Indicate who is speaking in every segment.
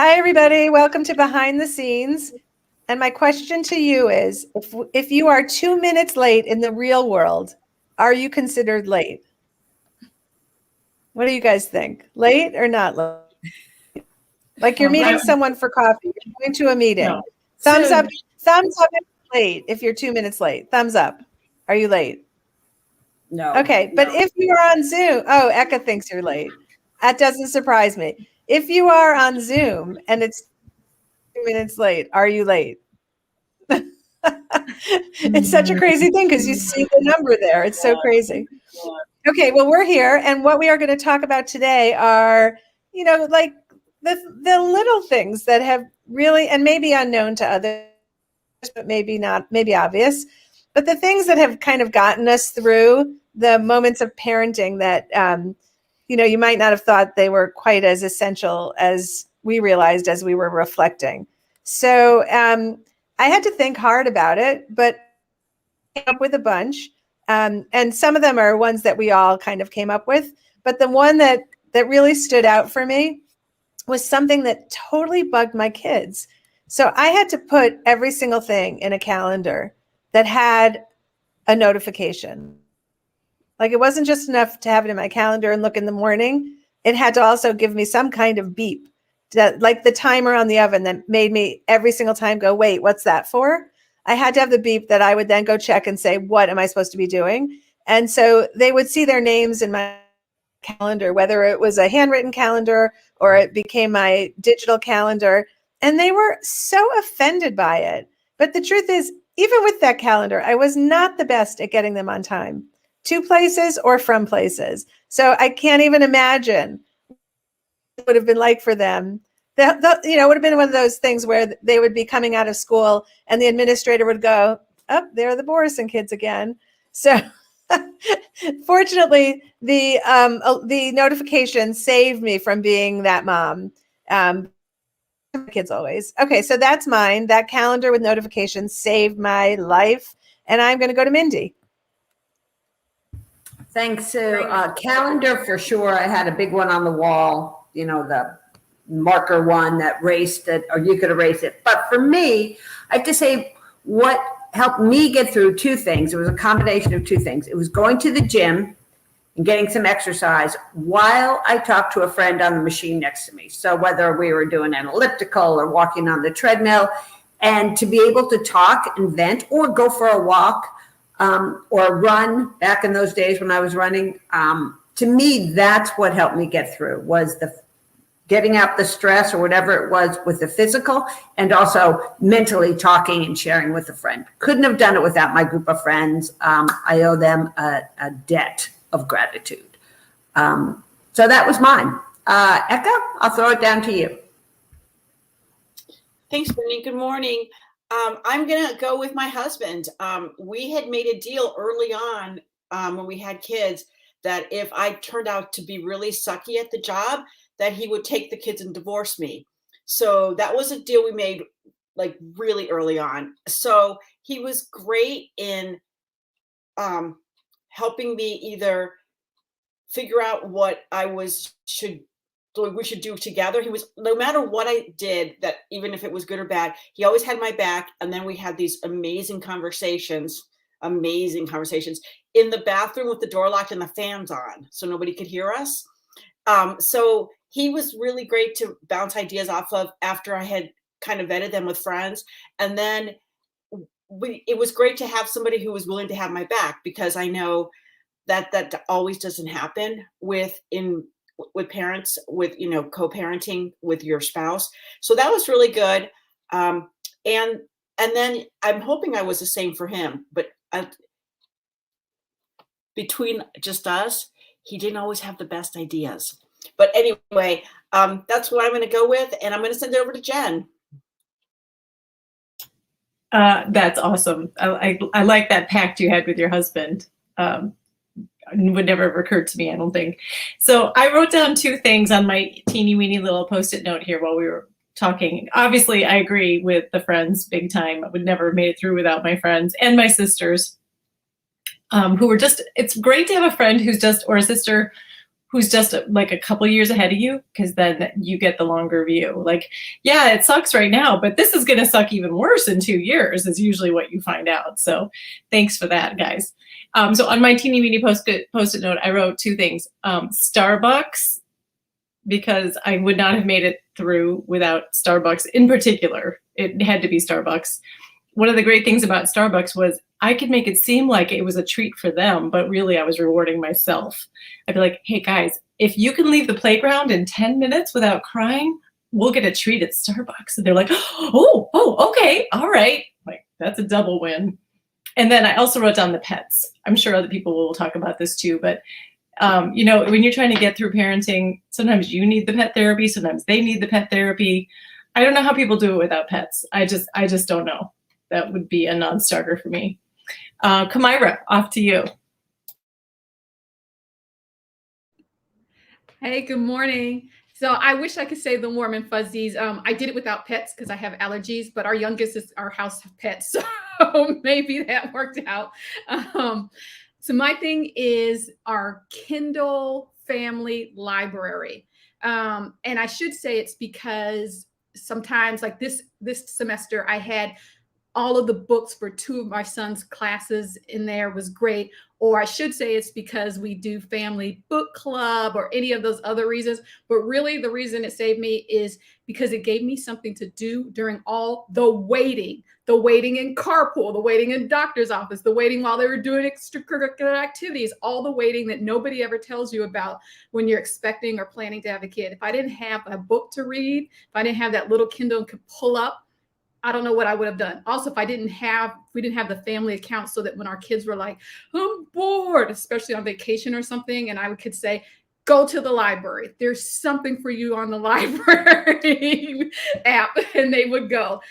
Speaker 1: Hi, everybody. Welcome to Behind the Scenes. And my question to you is, if you are 2 minutes late in the real world, are you considered late? What do you guys think? Late or not late? Like you're meeting someone for coffee, you're going to a meeting.
Speaker 2: No.
Speaker 1: Thumbs up if you're late, if you're 2 minutes late. Thumbs up. Are you late?
Speaker 3: No.
Speaker 1: Okay, but if you are on Zoom, oh, Eka thinks you're late. That doesn't surprise me. If you are on Zoom and it's 2 minutes late, are you late? It's such a crazy thing because you see the number there. It's so crazy. Okay, well, we're here, and what we are going to talk about today are, like the little things that have really, and maybe unknown to others, but maybe not, maybe obvious, but the things that have kind of gotten us through the moments of parenting that, you might not have thought they were quite as essential as we realized as we were reflecting. So I had to think hard about it, but I came up with a bunch. And some of them are ones that we all kind of came up with. But the one that really stood out for me was something that totally bugged my kids. So I had to put every single thing in a calendar that had a notification. Like it wasn't just enough to have it in my calendar and look in the morning. It had to also give me some kind of beep, like the timer on the oven that made me every single time go, wait, what's that for? I had to have the beep that I would then go check and say, what am I supposed to be doing? And so they would see their names in my calendar, whether it was a handwritten calendar or it became my digital calendar. And they were so offended by it. But the truth is, even with that calendar, I was not the best at getting them on time, to places or from places. So I can't even imagine what it would have been like for them. It would have been one of those things where they would be coming out of school and the administrator would go, oh, there are the Borison kids again. So fortunately, the notification saved me from being that mom. Kids always. Okay, so that's mine. That calendar with notifications saved my life. And I'm going to go to Mindy.
Speaker 3: Thanks, Sue. Calendar for sure. I had a big one on the wall, the marker one that raced it, or you could erase it. But for me, I have to say what helped me get through two things. It was a combination of two things. It was going to the gym and getting some exercise while I talked to a friend on the machine next to me. So whether we were doing an elliptical or walking on the treadmill, and to be able to talk and vent or go for a walk or run back in those days when I was running, to me, that's what helped me get through, was the getting out the stress or whatever it was with the physical, and also mentally talking and sharing with a friend. Couldn't have done it without my group of friends. I owe them a debt of gratitude. So that was mine. Eka, I'll throw it down to you.
Speaker 2: Thanks, Brittany. Good morning. I'm going to go with my husband. We had made a deal early on when we had kids that if I turned out to be really sucky at the job, that he would take the kids and divorce me. So that was a deal we made like really early on. So he was great in helping me either figure out what we should do together. He was, no matter what I did, that even if it was good or bad, he always had my back. And then we had these amazing conversations in the bathroom with the door locked and the fans on so nobody could hear us. So he was really great to bounce ideas off of after I had kind of vetted them with friends. And then it was great to have somebody who was willing to have my back, because I know that always doesn't happen with parents, with, co-parenting with your spouse. So that was really good. And then I'm hoping I was the same for him, but between just us, he didn't always have the best ideas. But anyway, that's what I'm going to go with, and I'm going to send it over to Jen.
Speaker 4: That's awesome. I like that pact you had with your husband. Would never have occurred to me, I don't think. So I wrote down two things on my teeny weeny little Post-it note here while we were talking. Obviously, I agree with the friends big time. I would never have made it through without my friends and my sisters, who were just, it's great to have a friend who's just, or a sister who's just like a couple years ahead of you, because then you get the longer view. Like, yeah, it sucks right now, but this is going to suck even worse in 2 years is usually what you find out. So thanks for that, guys. So on my teeny weeny post-it note, I wrote two things. Starbucks, because I would not have made it through without Starbucks in particular. It had to be Starbucks. One of the great things about Starbucks was I could make it seem like it was a treat for them, but really I was rewarding myself. I'd be like, hey guys, if you can leave the playground in 10 minutes without crying, we'll get a treat at Starbucks. And they're like, oh, okay, all right. Like, that's a double win. And then I also wrote down the pets. I'm sure other people will talk about this too, but you know, when you're trying to get through parenting, sometimes you need the pet therapy, sometimes they need the pet therapy. I don't know how people do it without pets. I just don't know. That would be a non-starter for me. Kamira, off to you.
Speaker 5: Hey, good morning. So I wish I could say the warm and fuzzies. I did it without pets because I have allergies, but our youngest is our house pets. So maybe that worked out. So my thing is our Kindle family library. And I should say it's because sometimes like this semester I had all of the books for two of my son's classes in there was great. Or I should say it's because we do family book club or any of those other reasons. But really the reason it saved me is because it gave me something to do during all the waiting in carpool, the waiting in doctor's office, the waiting while they were doing extracurricular activities, all the waiting that nobody ever tells you about when you're expecting or planning to have a kid. If I didn't have a book to read, if I didn't have that little Kindle and could pull up, I don't know what I would have done. Also, if we didn't have the family account so that when our kids were like, I'm bored, especially on vacation or something, and I could say, go to the library. There's something for you on the library app, and they would go.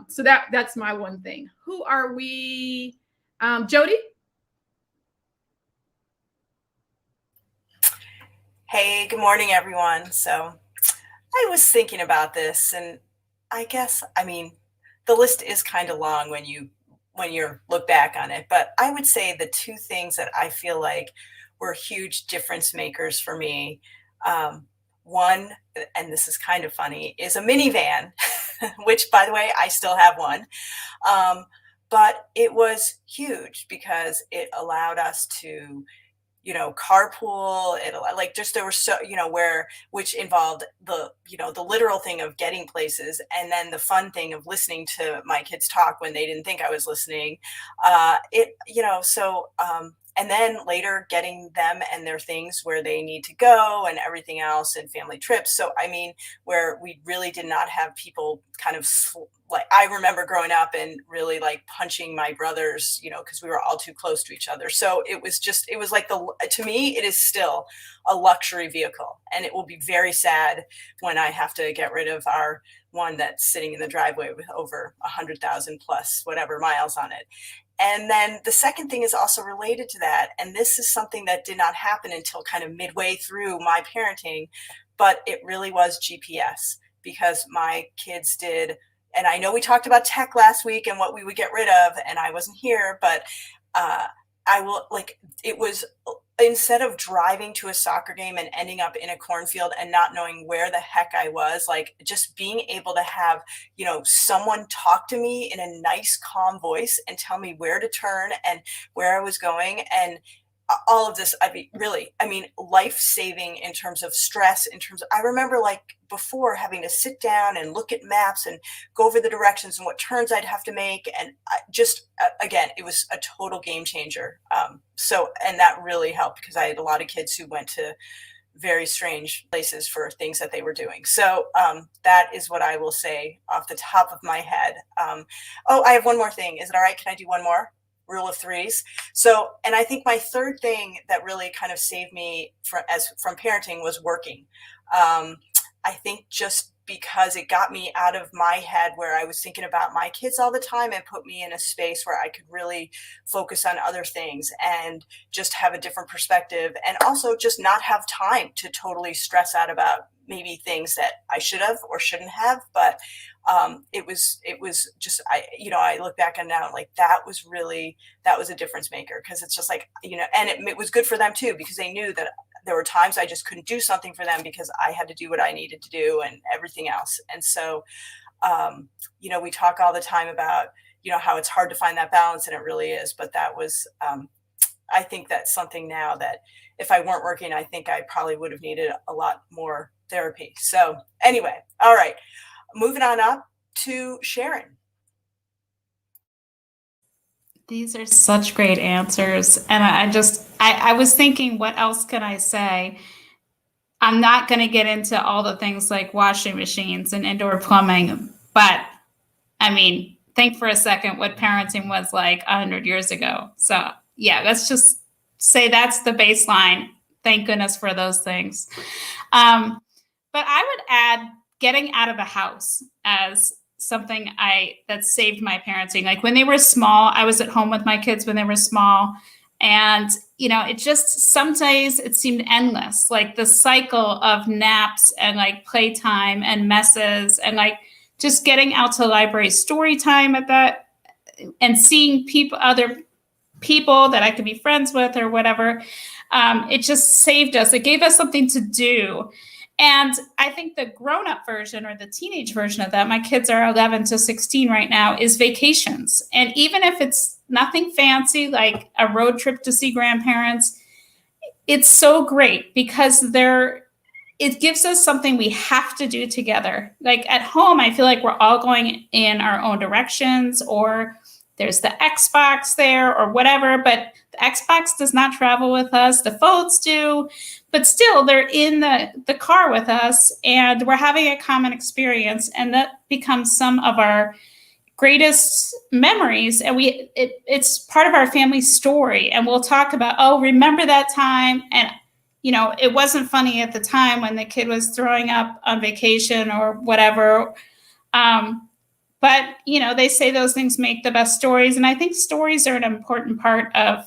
Speaker 5: So that's my one thing. Who are we? Jody?
Speaker 6: Hey, good morning, everyone. So I was thinking about this, and I mean, the list is kind of long when you look back on it, but I would say the two things that I feel like were huge difference makers for me. One, and this is kind of funny, is a minivan, which, by the way, I still have one. But it was huge because it allowed us to, you know, carpool. It like just there were so, you know, which involved the, you know, the literal thing of getting places, and then the fun thing of listening to my kids talk when they didn't think I was listening. And then later getting them and their things where they need to go and everything else, and family trips. So, I mean, where we really did not have people kind of like, I remember growing up and really like punching my brothers, you know, because we were all too close to each other. So it was like to me, it is still a luxury vehicle, and it will be very sad when I have to get rid of our one that's sitting in the driveway with over 100,000 plus whatever miles on it. And then the second thing is also related to that. And this is something that did not happen until kind of midway through my parenting, but it really was GPS, because my kids did. And I know we talked about tech last week and what we would get rid of, and I wasn't here, but it was, instead of driving to a soccer game and ending up in a cornfield and not knowing where the heck I was, like just being able to have, you know, someone talk to me in a nice, calm voice and tell me where to turn and where I was going. And all of this, life-saving in terms of stress, I remember like before having to sit down and look at maps and go over the directions and what turns I'd have to make. And again, it was a total game changer. And that really helped because I had a lot of kids who went to very strange places for things that they were doing. So that is what I will say off the top of my head. I have one more thing. Is it all right? Can I do one more? Rule of threes. So, and I think my third thing that really kind of saved me from parenting was working. I think just because it got me out of my head where I was thinking about my kids all the time and put me in a space where I could really focus on other things and just have a different perspective, and also just not have time to totally stress out about maybe things that I should have or shouldn't have. But it was just, I look back on now, like that was a difference maker, because it's just like, you know, and it was good for them too, because they knew that there were times I just couldn't do something for them because I had to do what I needed to do and everything else. And so, you know, we talk all the time about, you know, how it's hard to find that balance, and it really is. But that was, I think that's something now that if I weren't working, I think I probably would have needed a lot more therapy. So anyway, all right, moving on up to Sharon.
Speaker 7: These are such great answers. And I was thinking, what else can I say? I'm not going to get into all the things like washing machines and indoor plumbing, but I mean, think for a second what parenting was like 100 years ago. So yeah, let's just say that's the baseline. Thank goodness for those things. But I would add getting out of the house as something that saved my parenting. Like when they were small, I was at home with my kids when they were small. And, you know, it just, some days it seemed endless, like the cycle of naps and like playtime and messes and like just getting out to the library story time at that and seeing other people that I could be friends with or whatever. It just saved us. It gave us something to do. And I think the grown-up version or the teenage version of that, my kids are 11 to 16 right now, is vacations. And even if it's nothing fancy, like a road trip to see grandparents, it's so great because it gives us something we have to do together. Like at home, I feel like we're all going in our own directions, or there's the Xbox there or whatever, but the Xbox does not travel with us. The phones do, but still they're in the car with us and we're having a common experience. And that becomes some of our greatest memories. And it's part of our family story. And we'll talk about, oh, remember that time? And, you know, it wasn't funny at the time when the kid was throwing up on vacation or whatever. But, you know, they say those things make the best stories. And I think stories are an important part of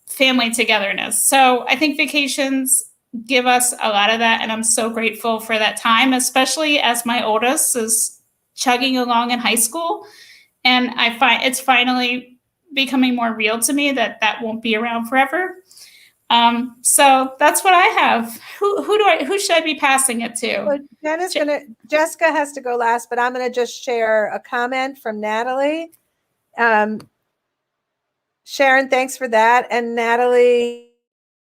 Speaker 7: family togetherness. So I think vacations give us a lot of that. And I'm so grateful for that time, especially as my oldest is chugging along in high school. And I find it's finally becoming more real to me that won't be around forever. So that's what I have. Who should I be passing it to?
Speaker 1: Well, Jessica has to go last, but I'm going to just share a comment from Natalie. Sharon, thanks for that. And Natalie,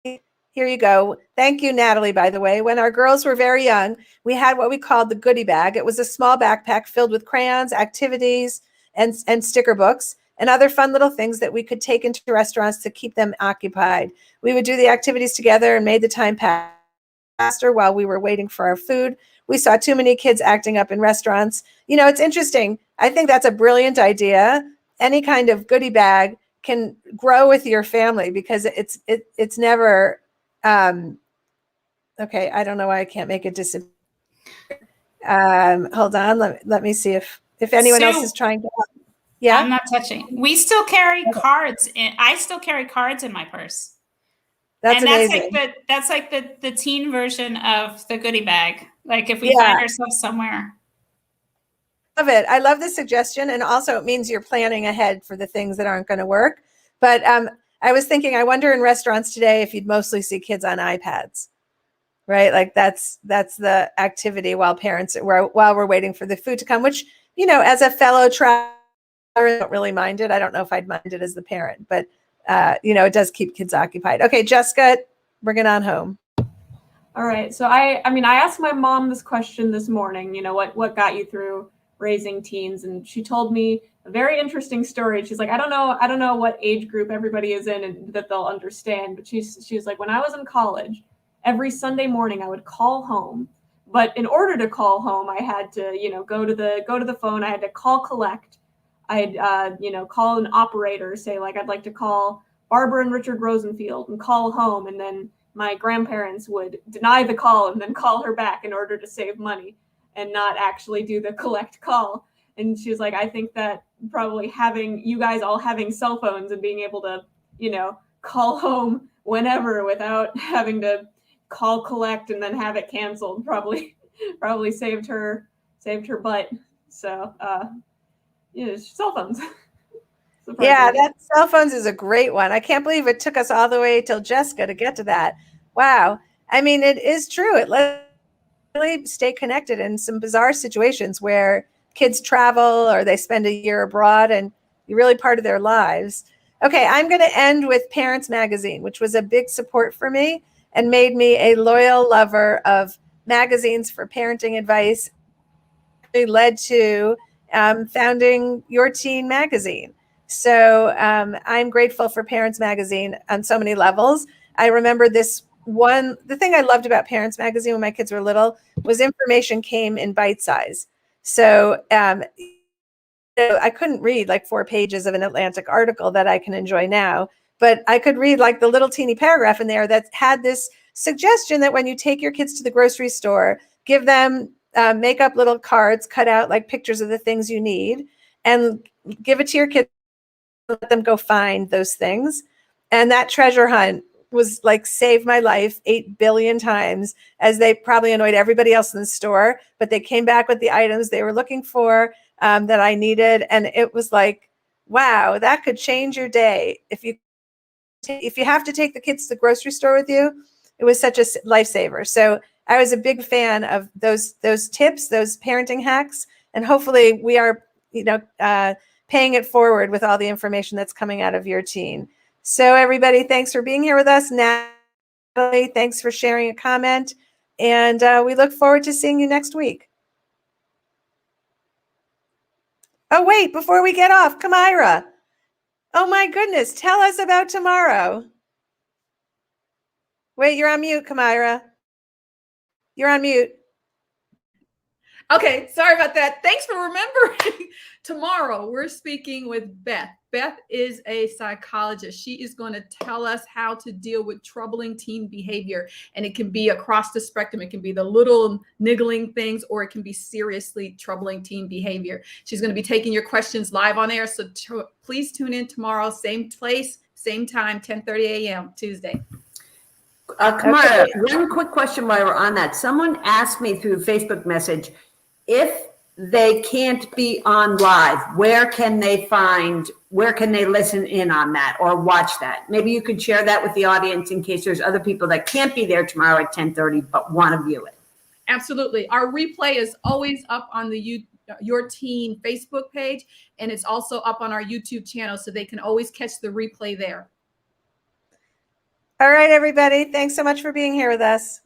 Speaker 1: here you go. Thank you, Natalie, by the way. When our girls were very young, we had what we called the goodie bag. It was a small backpack filled with crayons, activities, and sticker books, and other fun little things that we could take into restaurants to keep them occupied. We would do the activities together and made the time pass faster while we were waiting for our food. We saw too many kids acting up in restaurants. You know, it's interesting. I think that's a brilliant idea. Any kind of goodie bag can grow with your family because it's never, okay, I don't know why I can't make it disappear. Hold on, let me see if anyone else is trying to help. Yeah,
Speaker 7: I'm not touching. We still carry cards. I still carry cards in my purse.
Speaker 1: That's amazing.
Speaker 7: That's like the teen version of the goodie bag. Like if we find ourselves somewhere.
Speaker 1: Love it. I love the suggestion. And also it means you're planning ahead for the things that aren't going to work. But I was thinking, I wonder in restaurants today if you'd mostly see kids on iPads, right? Like that's the activity while we're waiting for the food to come, which, you know, as a fellow traveler, I don't really mind it. I don't know if I'd mind it as the parent, but you know, it does keep kids occupied. Okay, Jessica, bring it on home.
Speaker 8: All right. So I asked my mom this question this morning, you know, what got you through raising teens? And she told me a very interesting story. She's like, I don't know what age group everybody is in and that they'll understand. But she's like, when I was in college, every Sunday morning I would call home. But in order to call home, I had to, you know, go to the phone. I had to call collect. I'd, call an operator, say like, I'd like to call Barbara and Richard Rosenfield and call home. And then my grandparents would deny the call and then call her back in order to save money and not actually do the collect call. And she was like, I think that probably you guys all having cell phones and being able to, you know, call home whenever without having to call collect and then have it canceled probably saved her butt. So, cell phones.
Speaker 1: Yeah, that cell phones is a great one. I can't believe it took us all the way till Jessica to get to that. Wow. I mean, it is true. It lets really stay connected in some bizarre situations where kids travel or they spend a year abroad and you're really part of their lives. Okay, I'm going to end with Parents Magazine, which was a big support for me and made me a loyal lover of magazines for parenting advice. It led to founding Your Teen Magazine. So I'm grateful for Parents Magazine on so many levels. I remember the thing I loved about Parents Magazine when my kids were little was information came in bite size. So I couldn't read like 4 pages of an Atlantic article that I can enjoy now, but I could read like the little teeny paragraph in there that had this suggestion that when you take your kids to the grocery store, give them make up little cards, cut out like pictures of the things you need, and give it to your kids. Let them go find those things. And that treasure hunt was like saved my life 8 billion times, as they probably annoyed everybody else in the store, but they came back with the items they were looking for that I needed. And it was like, wow, that could change your day. If you have to take the kids to the grocery store with you, it was such a lifesaver. So I was a big fan of those tips, those parenting hacks, and hopefully we are, paying it forward with all the information that's coming out of Your Teen. So everybody, thanks for being here with us. Natalie, thanks for sharing a comment, and we look forward to seeing you next week. Oh wait, before we get off, Kamira. Oh my goodness, tell us about tomorrow. Wait, you're on mute, Kamira. You're on mute.
Speaker 5: Okay, sorry about that. Thanks for remembering. Tomorrow, we're speaking with Beth. Beth is a psychologist. She is going to tell us how to deal with troubling teen behavior. And it can be across the spectrum. It can be the little niggling things, or it can be seriously troubling teen behavior. She's going to be taking your questions live on air. So please tune in tomorrow, same place, same time, 10:30 a.m. Tuesday.
Speaker 3: Kamara, one quick question while we're on that. Someone asked me through Facebook message, if they can't be on live, where can they listen in on that or watch that? Maybe you could share that with the audience in case there's other people that can't be there tomorrow at 10:30 but want to view it.
Speaker 5: Absolutely. Our replay is always up on the Your Teen Facebook page, and it's also up on our YouTube channel, so they can always catch the replay there.
Speaker 1: All right, everybody. Thanks so much for being here with us.